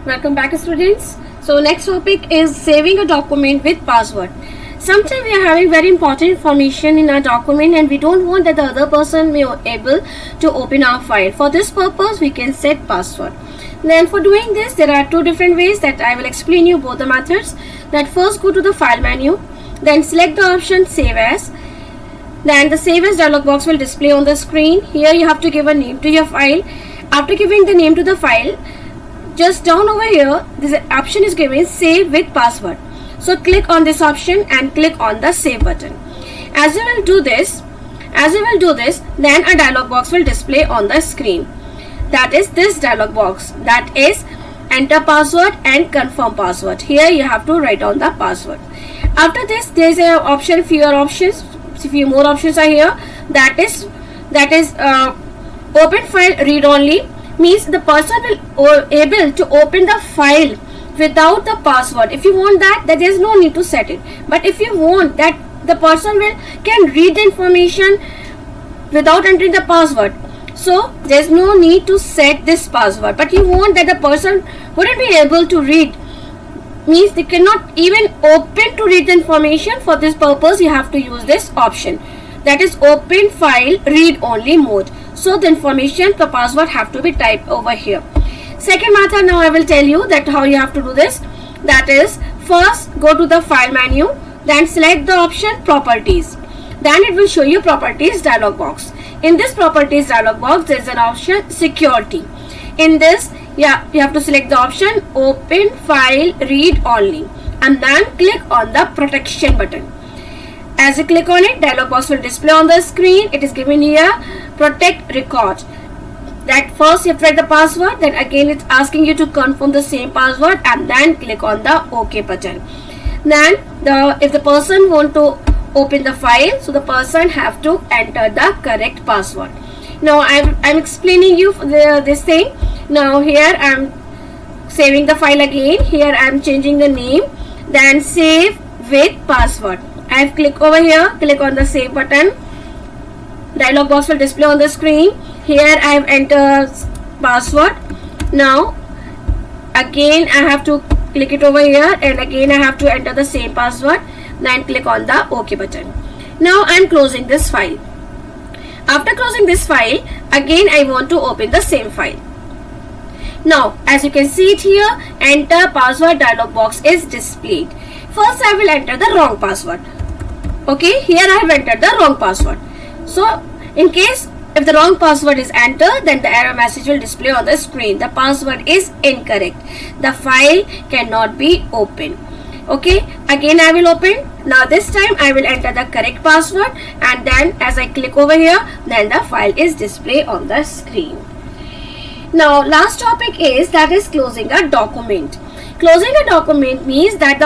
Welcome back, students. So next topic is saving a document with password. Sometimes we are having very important information in our document and we don't want that the other person may be able to open our file. For this purpose, we can set password. Then for doing this, there are two different ways that I will explain you both the methods. That first, go to the file menu, then select the option save as. Then the save as dialog box will display on the screen. Here you have to give a name to your file. After giving the name to the file, just down over here, this option is given save with password. So click on this option and click on the save button. As you will do this, then a dialog box will display on the screen. That is this dialog box. That is enter password and confirm password. Here you have to write down the password. After this, there is a option, few more options are here. That is open file read only, means the person will able to open the file without the password. If you want that, there is no need to set it. But if you want that the person can read the information without entering the password, so there is no need to set this password. But you want that the person wouldn't be able to read, means they cannot even open to read the information. For this purpose, you have to use this option. That is open file read only mode. So the information, the password have to be typed over here. Second method, now I will tell you that how you have to do this. That is, first go to the file menu, then select the option properties. Then it will show you properties dialog box. In this properties dialog box, there is an option security. In this, you have to select the option open file read only and then click on the protection button. As you click on it, dialog box will display on the screen. It is given here protect record. That first you have to write the password, then again it's asking you to confirm the same password and then click on the OK button. Then if the person want to open the file, so the person have to enter the correct password. Now I'm explaining you this thing. Now here I'm saving the file again. Here I'm changing the name, then save with password. I have clicked over here, click on the save button. Dialog box will display on the screen. Here I have entered password. Now again I have to click it over here and again I have to enter the same password. Then click on the OK button. Now I am closing this file. After closing this file, again I want to open the same file. Now as you can see it here, enter password dialog box is displayed. First I will enter the wrong password. Okay, here I have entered the wrong password. So in case if the wrong password is entered, then the error message will display on the screen. The password is incorrect. The file cannot be opened. Okay, again I will open. Now this time I will enter the correct password and then as I click over here, then the file is displayed on the screen. Now last topic is that is closing a document. Closing a document means that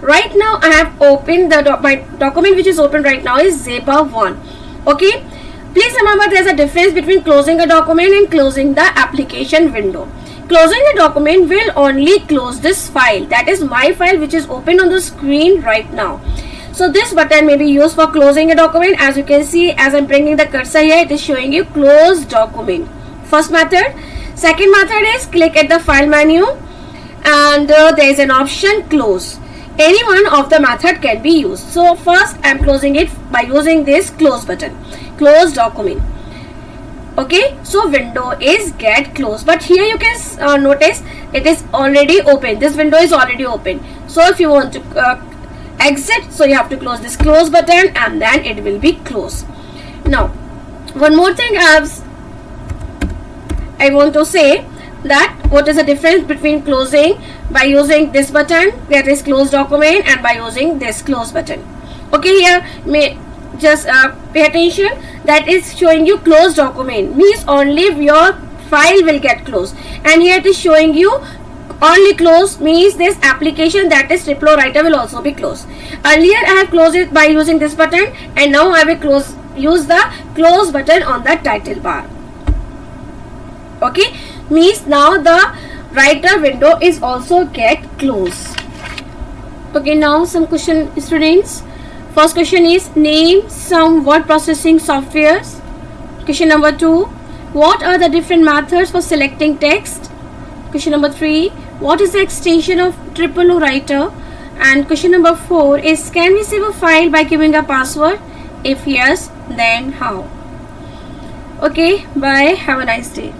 right now I have opened my document which is open right now is Zebra 1. Okay, please remember there is a difference between closing a document and closing the application window. Closing the document will only close this file, that is my file which is open on the screen right now. So this button may be used for closing a document. As you can see, as I'm bringing the cursor here, it is showing you close document. First method. Second method is click at the file menu and there is an option close. Any one of the method can be used. So first I'm closing it by using this close button. Close document. Okay, so window is get closed, but here you can notice it is already open. This window is already open. So if you want to exit, so you have to close this close button and then it will be closed. Now one more thing I want to say that what is the difference between closing by using this button, that is close document, and by using this close button. Okay, here just pay attention. That is showing you close document means only your file will get closed, and here it is showing you only close means this application, that is Triplo Writer, will also be closed. Earlier I have closed it by using this button and now I will use the close button on the title bar. Okay, means now the writer window is also get closed. Okay, now some question, students. First question is name some word processing softwares. Question number 2, what are the different methods for selecting text? Question number 3, What is the extension of triple O writer? And question number 4 is, can we save a file by giving a password? If yes, then how? Okay, bye. Have a nice day.